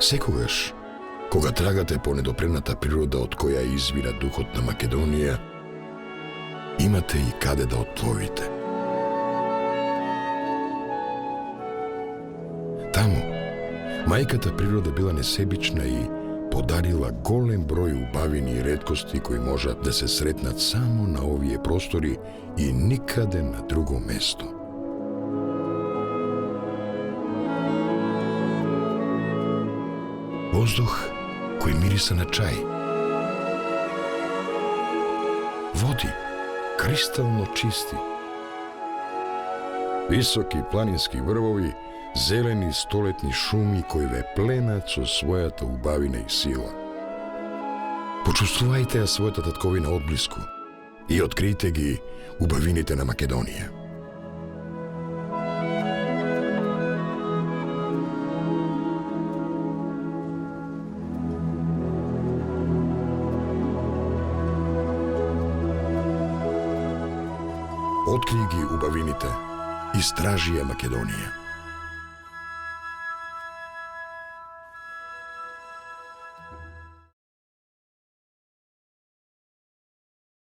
Секогаш, кога трагате по недопрената природа од која извира духот на Македонија, имате и каде да отпловите. Таму, мајката природа била несебична и подарила голем број убавини и реткости кои можат да се сретнат само на овие простори и никаде на друго место. Воздух кој мириса на чај. Води, кристално чисти. Високи планински врвови, зелени столетни шуми кои ве пленат со својата убавина и сила. Почувствувајте ја својата татковина одблиску и откријте ги убавините на Македонија. Откри ги убавините, истражи ја Македонија.